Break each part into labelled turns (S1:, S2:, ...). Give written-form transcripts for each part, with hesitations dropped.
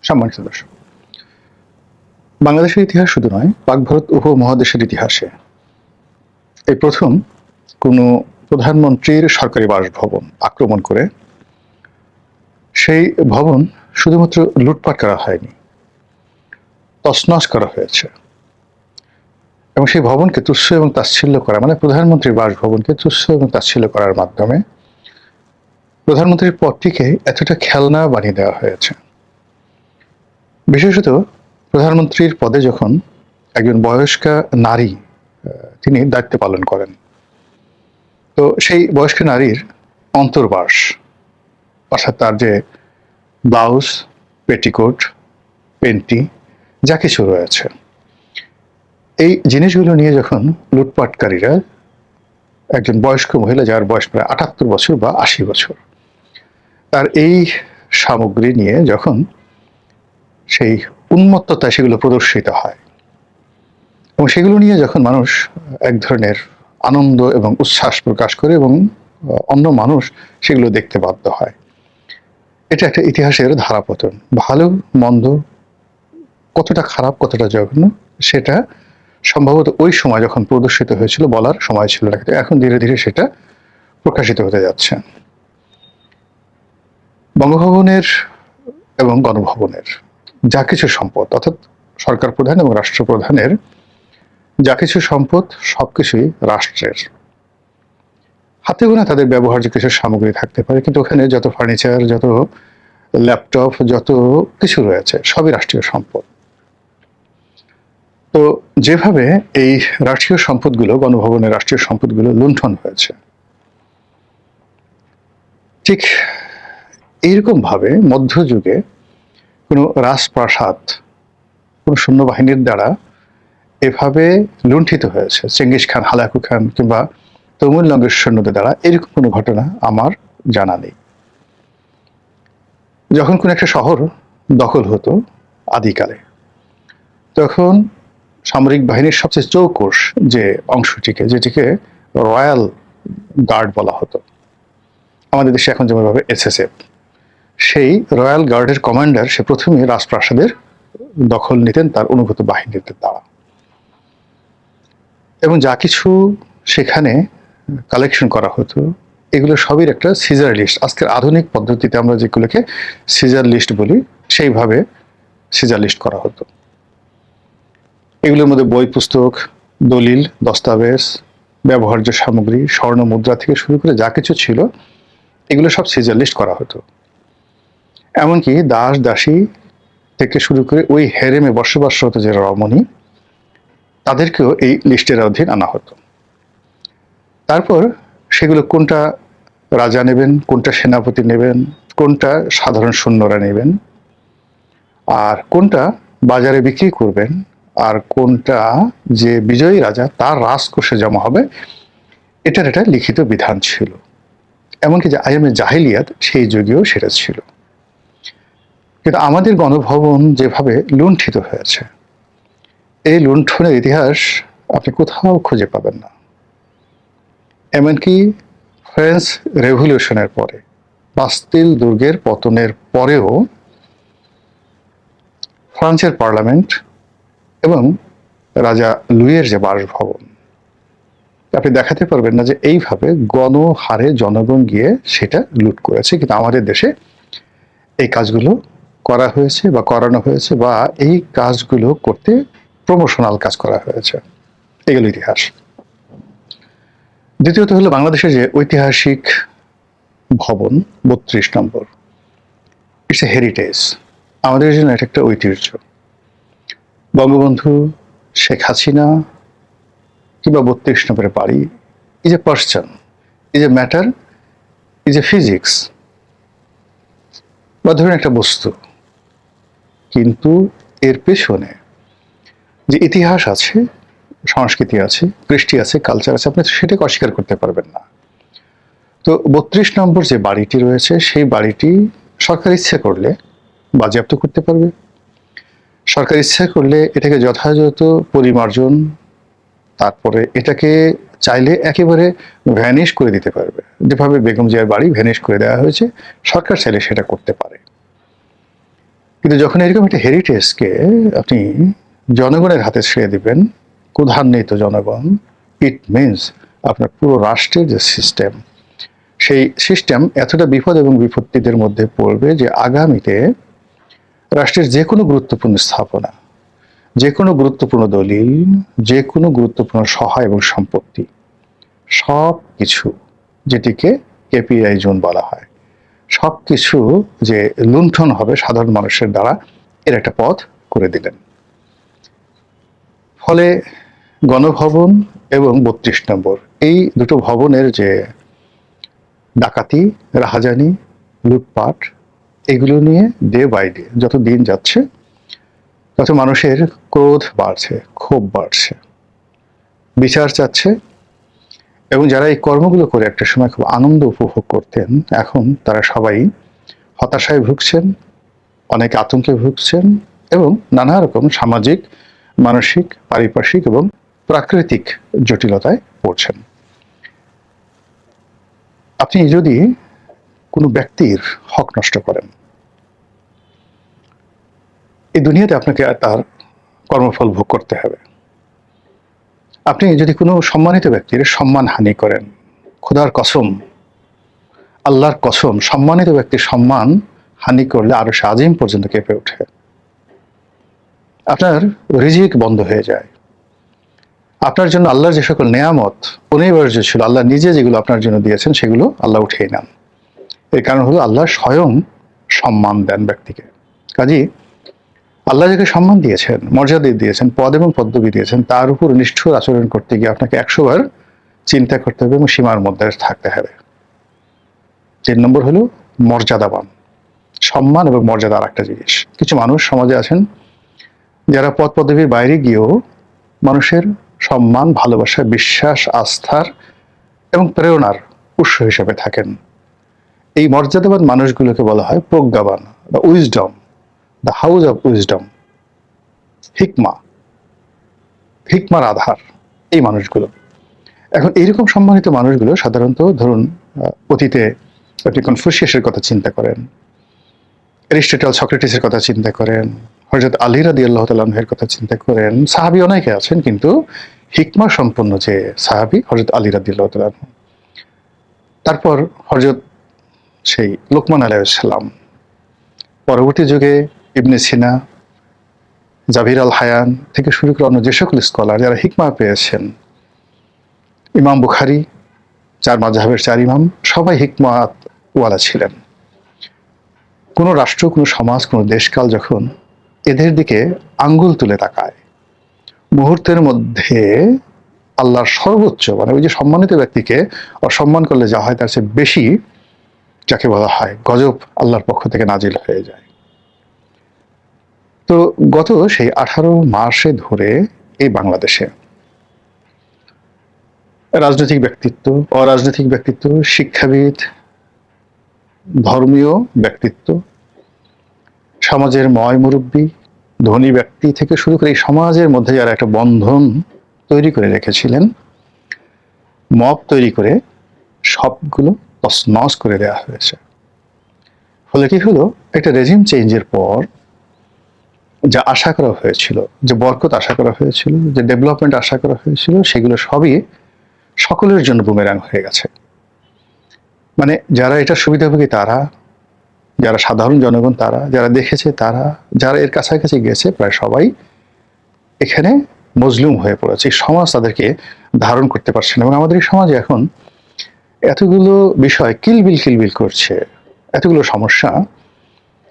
S1: সম্মানিত দর্শক, বাংলাদেশের ইতিহাস শুধু নয়, পাক ভারত উপমহাদেশের ইতিহাসে এই প্রথম কোনো প্রধানমন্ত্রীর সরকারি বাসভবন আক্রমণ করে সেই ভবন শুধুমাত্র লুটপাট করা হয়নি, তছনছ করা হয়েছে এবং সেই ভবনকে তুচ্ছ এবং তাচ্ছিল্য করা, মানে প্রধানমন্ত্রীর বাসভবনকে তুচ্ছ এবং তাচ্ছিল্য করার মাধ্যমে প্রধানমন্ত্রীর পদটিকে এতটা খেলনা বানিয়ে দেওয়া হয়েছে। বিশেষত প্রধানমন্ত্রীর পদে যখন একজন বয়স্কা নারী তিনি দায়িত্ব পালন করেন, তো সেই বয়স্ক নারীর অন্তর্বাস, অর্থাৎ তার যে ব্লাউজ, পেটিকোট, পেন্টি যা কিছু রয়েছে, এই জিনিসগুলো নিয়ে যখন লুটপাটকারীরা একজন বয়স্ক মহিলা, যার বয়স প্রায় ৭৮ বছর বা ৮০ বছর, তার এই সামগ্রী নিয়ে যখন সেই উন্মত্ততায় সেগুলো প্রদর্শিত হয় এবং সেগুলো নিয়ে যখন মানুষ এক ধরনের আনন্দ এবং উচ্ছ্বাস প্রকাশ করে এবং অন্য মানুষ সেগুলো দেখতে বাধ্য হয়, এটা একটা ইতিহাসের ধারাপতন। ভালো মন্দ, কতটা খারাপ কতটা জঘন্য, সেটা সম্ভবত ওই সময় যখন প্রদর্শিত হয়েছিল বলার সময় ছিল না, কিন্তু এখন ধীরে ধীরে সেটা প্রকাশিত হতে যাচ্ছে। বঙ্গভবনের এবং গণভবনের যা কিছু সম্পদ, অর্থাৎ সরকার প্রধান এবং রাষ্ট্রপ্রধানের যা কিছু সম্পদ, সবকিছুই রাষ্ট্রের। হাতে গোনা তাদের ব্যবহার্য কিছু সামগ্রী থাকতে পারে, কিন্তু ওখানে যত ফার্নিচার, যত ল্যাপটপ, যত কিছু রয়েছে সবই রাষ্ট্রীয় সম্পদ। তো যেভাবে এই রাষ্ট্রীয় সম্পদগুলো, গণভবনের রাষ্ট্রীয় সম্পদগুলো লুণ্ঠন হয়েছে, ঠিক এইরকম ভাবে মধ্যযুগে কোনো রাজপ্রাসাদ কোনো সৈন্যবাহিনীর দ্বারা এভাবে লুণ্ঠিত হয়েছে, চেঙ্গিস খান, হালাকু খান কিংবা তমুল লঙ্গের সৈন্যদের দ্বারা, এরকম কোনো ঘটনা আমার জানা নেই। যখন কোনো একটা শহর দখল হতো আদিকালে, তখন সামরিক বাহিনীর সবচেয়ে চৌকস যে অংশটিকে, যেটিকে রয়্যাল গার্ড বলা হতো, আমাদের দেশে এখন যেমনভাবে SSF, সেই রয়্যাল গার্ডের কমান্ডার সে প্রথমেই রাজপ্রাসাদের দখল নিতেন তার অনুগত বাহিনীদের দ্বারা, এবং যা কিছু সেখানে কালেকশন করা হতো এগুলো সবই একটা সিজার লিস্ট। আজকের আধুনিক পদ্ধতিতে আমরা যেগুলোকে সিজার লিস্ট বলি, সেইভাবে সিজার লিস্ট করা হতো। এগুলোর মধ্যে বই, পুস্তক, দলিল, দস্তাবেজ, ব্যবহার্য সামগ্রী, স্বর্ণ মুদ্রা থেকে শুরু করে যা কিছু ছিল এগুলো সব সিজার লিস্ট করা হতো। এমনকি দাস দাসী থেকে শুরু করে ওই হেরেমে বসবাসরত যে রমণী, তাদেরকেও এই লিস্টের অধীন আনা হতো। তারপর সেগুলো কোনটা রাজা নেবেন, কোনটা সেনাপতি নেবেন, কোনটা সাধারণ সৈন্যরা নেবেন, আর কোনটা বাজারে বিক্রি করবেন, আর কোনটা যে বিজয়ী রাজা তার রাজকোষে জমা হবে, এটার একটা লিখিত বিধান ছিল। এমনকি যে আইয়ামে জাহিলিয়াত, সেই যুগেও সেটা ছিল। কিন্তু আমাদের গণভবন যেভাবে লুণ্ঠিত হয়েছে, এই লুণ্ঠনের ইতিহাস আপনি কোথাও খুঁজে পাবেন না। এমনকি ফ্রেঞ্চ রেভলিউশনের পরে, বাস্তিল দুর্গের পতনের পরেও ফ্রান্সের পার্লামেন্ট এবং রাজা লুইয়ের যে বাসভবন, আপনি দেখাতে পারবেন না যে এইভাবে গণহারে জনগণ গিয়ে সেটা লুট করেছে। কিন্তু আমাদের দেশে এই কাজগুলো করা হয়েছে বা করানো হয়েছে, বা এই কাজগুলো করতে প্রমোশনাল কাজ করা হয়েছে। এগুলো ইতিহাস। দ্বিতীয়ত হলো বাংলাদেশের যে ঐতিহাসিক ভবন ৩২ নম্বর, ইটস এ হেরিটেজ। আমাদের জন্য এটা একটা ঐতিহ্য। বঙ্গবন্ধু, শেখ হাসিনা কিংবা ৩২ নম্বরের বাড়ি is a person, is a matter, is a physics, বা ধরুন একটা বস্তু, কিন্তু এর পেছনে যে ইতিহাস আছে, সংস্কৃতি আছে, কৃষ্টি আছে, কালচার আছে, আপনি সেটাকে অস্বীকার করতে পারবেন না। তো ৩২ নম্বর যে বাড়িটি রয়েছে, সেই বাড়িটি সরকার ইচ্ছে করলে বাজেয়াপ্ত করতে পারবে। সরকার ইচ্ছা করলে এটাকে যথাযথ পরিমার্জন, তারপরে এটাকে চাইলে একেবারে ভ্যানিশ করে দিতে পারবে। যেভাবে বেগম জিয়ার বাড়ি ভ্যানিশ করে দেওয়া হয়েছে, সরকার চাইলে সেটা করতে পারে। কিন্তু যখন এরকম একটা হেরিটেজকে আপনি জনগণের হাতে ছেড়ে দিবেন, ক্ষুধান্বিত জনগণ, ইট মিনস আপনার পুরো রাষ্ট্রের যে সিস্টেম, সেই সিস্টেম এতটা বিপদ এবং বিপত্তিদের মধ্যে পড়বে যে আগামীতে রাষ্ট্রের যে কোনো গুরুত্বপূর্ণ স্থাপনা, যে কোনো গুরুত্বপূর্ণ দলিল, যে কোনো গুরুত্বপূর্ণ সহায় এবং সম্পত্তি, সব কিছু, যেটিকে কেপিআই জোন বলা হয়, সব কিছু যে লুণ্ঠন হবে সাধারণ মানুষের দ্বারা, এর একটা পথ করে দিলেন। ফলে গণভবন এবং ৩২ নম্বর, এই দুটো ভবনের যে ডাকাতি, রাহাজানি, লুটপাট, এগুলো নিয়ে ডে বাই ডে যত দিন যাচ্ছে তত মানুষের ক্রোধ বাড়ছে, ক্ষোভ বাড়ছে, বিচার চাচ্ছে। এবং যারা এই কর্মগুলো করে একটা সময় খুব আনন্দ উপভোগ করতেন, এখন তারা সবাই হতাশায় ভুগছেন, অনেকে আতঙ্কে ভুগছেন এবং নানা রকম সামাজিক, মানসিক, পারিপার্শ্বিক এবং প্রাকৃতিক জটিলতায় পড়ছেন। আপনি যদি কোনো ব্যক্তির হক নষ্ট করেন, এই দুনিয়াতে আপনাকে তার কর্মফল ভোগ করতে হবে। আপনি যদি কোনো সম্মানিত ব্যক্তির সম্মান হানি করেন, খোদার কসম, আল্লাহর কসম, সম্মানিত ব্যক্তির সম্মান হানি করলে আরো আজিম পর্যন্ত কেঁপে ওঠে, আপনার রিজিক বন্ধ হয়ে যায়, আপনার জন্য আল্লাহর যে সকল নেয়ামত অনিবার্য ছিল, আল্লাহ নিজে যেগুলো আপনার জন্য দিয়েছেন সেগুলো আল্লাহ উঠিয়ে নেন। এর কারণ হলো আল্লাহ স্বয়ং সম্মান দেন ব্যক্তিকে। কাজেই আল্লাহ যাকে সম্মান দিয়েছেন, মর্যাদা দিয়েছেন, পদ এবং পদবি দিয়েছেন, তার উপর নিষ্ঠুর আচরণ করতে গিয়ে আপনাকে ১০০ বার চিন্তা করতে হবে এবং সীমার মধ্যে থাকতে হবে। ৩ নম্বর হলো মর্যাদাবান। সম্মান এবং মর্যাদা আর একটা জিনিস। কিছু মানুষ সমাজে আছেন যারা পদ পদবীর বাইরে গিয়েও মানুষের সম্মান, ভালোবাসা, বিশ্বাস, আস্থার এবং প্রেরণার উৎস হিসেবে থাকেন। এই মর্যাদাবান মানুষগুলোকে বলা হয় প্রজ্ঞাবান বা wisdom, the house of wisdom, হিকমা, হিকমার আধার এই মানুষগুলো। এখন এইরকম সম্মানিত মানুষগুলো সাধারণত ধরুন অতীতে আপনি কনফুসিয়াসের কথা চিন্তা করেন, অ্যারিস্টটল, সক্রেটিসের কথা চিন্তা করেন, হযরত আলী রাদিয়াল্লাহু তাআলা আনহুর কথা চিন্তা করেন, সাহাবী অনেকে আছেন, কিন্তু হিকমা সম্পন্ন যে সাহাবী হযরত আলী রাদিয়াল্লাহু তাআলা আনহু। তারপর হযরত সেই লোকমান আলাইহিস সালাম, পরবর্তী যুগে ইবনে সিনা, জাবির আল হায়ান থেকে শুরু করে অন্য যে সকল স্কলার যারা হিকমা পেয়েছেন, ইমাম বুখারী, ৪ মাযহাবের ৪ ইমাম, সবাই হিকমাত ওয়ালা ছিলেন। কোনো রাষ্ট্র, কোনো সমাজ, কোনো দেশকাল যখন এদের দিকে আঙ্গুল তুলে তাকায়, মুহূর্তের মধ্যে আল্লাহর সর্বোচ্চ, মানে ওই যে সম্মানিত ব্যক্তিকে অসম্মান করলে যা হয় তার চেয়ে বেশি, যাকে বলা হয় গজব, আল্লাহর পক্ষ থেকে নাজিল হয়ে যায়। তো গত সেই 18 মাসে ধরে এই বাংলাদেশে রাজনৈতিক ব্যক্তিত্ব, অরাজনৈতিক ব্যক্তিত্ব, শিক্ষাবিদ, ধর্মীয় ব্যক্তিত্ব, সমাজের ময় মুরব্বী, ধনী ব্যক্তি থেকে শুরু করে এই সমাজের মধ্যে যারা একটা বন্ধন তৈরি করে রেখেছিলেন, মব তৈরি করে সবগুলো তছনছ করে দেওয়া হয়েছে। ফলে কি হলো, একটা রেজিম চেঞ্জের পর যা আশা করা হয়েছিল, যে বরকত আশা করা হয়েছিল, যে ডেভেলপমেন্ট আশা করা হয়েছিল, সেগুলো সবই সকলের জন্য বুমেরাং হয়ে গেছে। মানে যারা এটা সুবিধাভোগী তারা, যারা সাধারণ জনগণ তারা, যারা দেখেছে তারা, যারা এর কাছাকাছি গেছে প্রায় সবাই এখানে মজলুম হয়ে পড়েছে। সমাজ তাদেরকে ধারণ করতে পারছে না। এবং আমাদের এই সমাজে এখন এতগুলো বিষয় কিলবিল করছে, এতগুলো সমস্যা,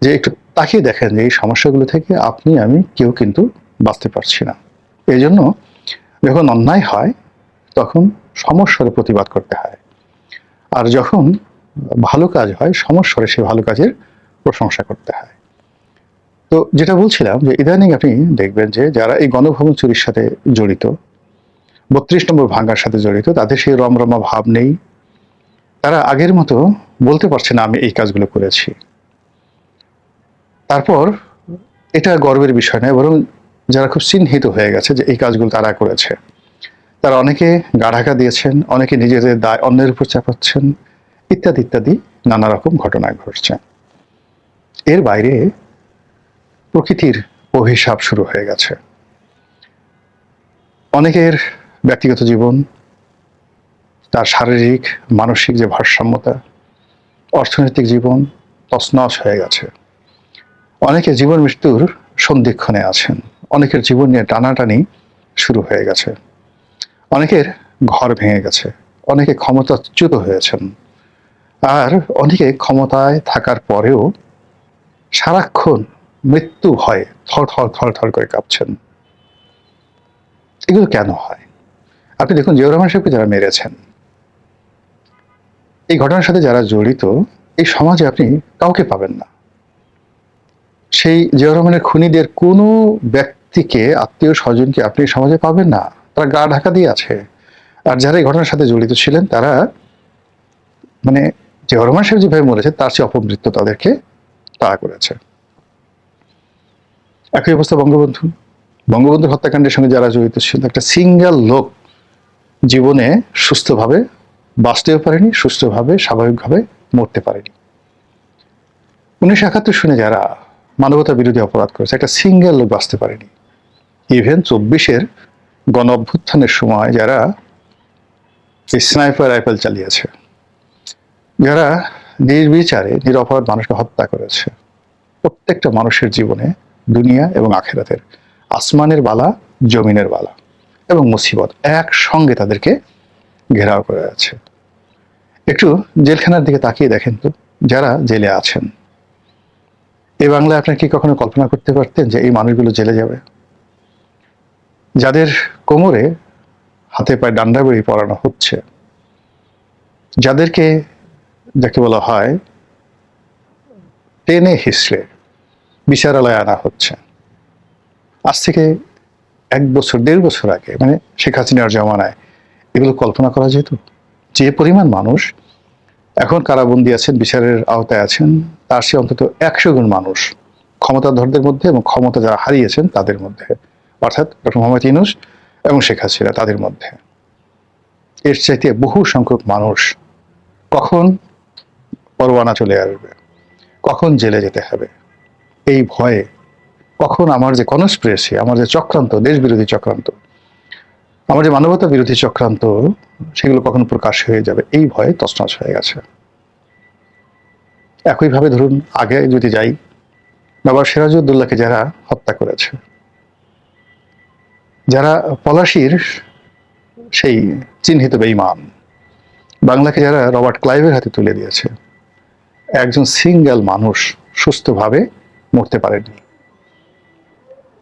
S1: যে একটু তাকিয়ে দেখেন যে এই সমস্যাগুলো থেকে আপনি আমি কেউ কিন্তু বাঁচতে পারছি না। এই জন্য যখন অন্যায় হয় তখন সমস্যার প্রতিবাদ করতে হয়, আর যখন ভালো কাজ হয় সমস্যারে সেই ভালো কাজের প্রশংসা করতে হয়। তো যেটা বলছিলাম যে ইদানিং আপনি দেখবেন যে যারা এই গণভবন চুরির সাথে জড়িত, ৩২ নম্বর ভাঙার সাথে জড়িত, তাদের সেই রমরমা ভাব নেই। তারা আগের মতো বলতে পারছে না আমি এই কাজগুলো করেছি। তারপর এটা গর্বের বিষয় নয়, বরং যারা খুব চিহ্নিত হয়ে গেছে যে এই কাজগুলো তারা করেছে, তারা অনেকে গা ঢাকা দিয়েছেন, অনেকে নিজেদের দায় অন্যের উপর চাপাচ্ছেন, ইত্যাদি ইত্যাদি নানা রকম ঘটনা ঘটছে। এর বাইরে প্রকৃতির অভিশাপ শুরু হয়ে গেছে। অনেকের ব্যক্তিগত জীবন, তার শারীরিক মানসিক যে ভারসাম্যতা, অর্থনৈতিক জীবন তছনছ হয়ে গেছে। অনেকে জীবন মৃত্যুর সন্ধিক্ষণে আছেন, অনেকের জীবন নিয়ে টানাটানি শুরু হয়ে গেছে, অনেকের ঘর ভেঙে গেছে, অনেকে ক্ষমতাচ্যুত হয়েছেন, আর অনেকে ক্ষমতায় থাকার পরেও সারাক্ষণ মৃত্যু ভয়ে থর থর থর থর করে কাঁপছেন। এগুলো কেন হয়? আপনি দেখুন, জিয়াউর রহমান সাহেবকে যারা মেরেছেন, এই ঘটনার সাথে যারা জড়িত, এই সমাজে আপনি কাউকে পাবেন না। সেই জিয়াউর রহমানের খুনিদের কোনো ব্যক্তিকে, আত্মীয় স্বজনকে আপনি সমাজে পাবেন না। তারা গা ঢাকা দিয়ে আছে। আর যারা এই ঘটনার সাথে জড়িত ছিলেন, তারা মানে জিয়াউর রহমান সাহেব যেভাবে মরেছে তার চেয়ে অপমৃত্যু তাদেরকে তাড়া করেছে। একই অবস্থা বঙ্গবন্ধুর হত্যাকাণ্ডের সঙ্গে যারা জড়িত ছিল, একটা সিঙ্গেল লোক জীবনে সুস্থভাবে বাঁচতেও পারেনি, সুস্থভাবে স্বাভাবিকভাবে মরতে পারেনি। 1971 শুনে যারা মানবতা বিরোধী অপরাধ করেছে, একটা সিঙ্গেল লোক বাঁচতে পারেনি। ইভেন 24-এর গণ অভ্যুত্থানের সময় যারা এই স্নাইপার রাইফেল চালিয়েছে, যারা নির্বিচারে নিরপরাধ মানুষকে হত্যা করেছে, প্রত্যেকটা মানুষের জীবনে দুনিয়া এবং আখেরাতের, আসমানের বালা, জমিনের বালা এবং মুসিবত একসঙ্গে তাদেরকে ঘেরাও করে আছে। একটু জেলখানার দিকে তাকিয়ে দেখেন তো, যারা জেলে আছেন। এই বাংলায় আপনার কি কখনো কল্পনা করতে পারতেন যে এই মানুষগুলো জেলে যাবে? যাদের কোমরে হাতে পায়ে ডান্ডা বেড়ি পরানো হচ্ছে, যাদেরকে, যাকে বলা হয় টেনে হিসড়ে বিচারালয়ে আনা হচ্ছে, আজ থেকে 1 বছর 1.5 বছর আগে, মানে শেখ হাসিনার জমানায় এগুলো কল্পনা করা যেত? যে পরিমাণ মানুষ এখন কারাবন্দী আছেন, বিচারের আওতায় আছেন, তার চেয়ে অন্তত 100 গুণ মানুষ ক্ষমতাধরদের মধ্যে এবং ক্ষমতা যারা হারিয়েছেন তাদের মধ্যে, অর্থাৎ ডক্টর মোহাম্মদ ইউনূস এবং শেখ হাসিনা তাদের মধ্যে। এর চাইতে বহু সংখ্যক মানুষ কখন পরোয়ানা চলে আসবে, কখন জেলে যেতে হবে, এই ভয়ে, কখন আমার যে কনস্পিরেসি, আমার যে চক্রান্ত, দেশ বিরোধী চক্রান্ত, আমার যে মানবতা বিরোধী চক্রান্ত, সেগুলো কখন প্রকাশ হয়ে যাবে, এই ভয়ে তছনছ হয়ে গেছে। একইভাবে ধরুন, আগে যদি যাই, নবাব সিরাজউদ্দৌলাকে যারা হত্যা করেছে, যারা পলাশীর সেই চিহ্নিত বেঈমান, বাংলাকে যারা রবার্ট ক্লাইভের হাতে তুলে দিয়েছে, একজন সিঙ্গেল মানুষ সুস্থভাবে মরতে পারেননি।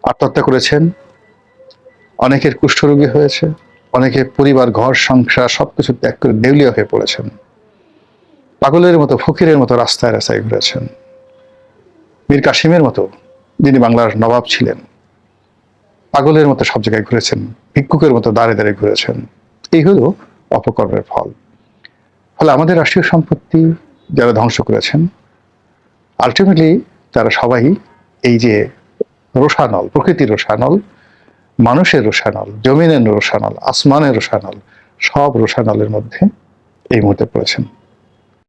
S1: আত্মহত্যা করেছেন, অনেকের কুষ্ঠরোগী হয়েছে, অনেকে পরিবার, ঘর, সংসার সবকিছু ত্যাগ করে দেউলিয়া হয়ে পড়েছেন। পাগলের মতো, ফকিরের মতো রাস্তায় রাস্তায় ঘুরেছেন। মীর কাসিমের মতো, যিনি বাংলার নবাব ছিলেন, পাগলের মতো সব জায়গায় ঘুরেছেন, ভিক্ষুকের মতো দাঁড়ে দাঁড়িয়ে ঘুরেছেন। এই হলো অপকর্মের ফল। ফলে আমাদের রাষ্ট্রীয় সম্পত্তি যারা ধ্বংস করেছেন, আলটিমেটলি তারা সবাই এই যে রোষানল, প্রকৃতির রোষানল, মানুষের রোষানল, জমিনের রোষানল, আসমানের রোষানল, সব রোষানলের মধ্যে এই মুহূর্তে পড়েছেন।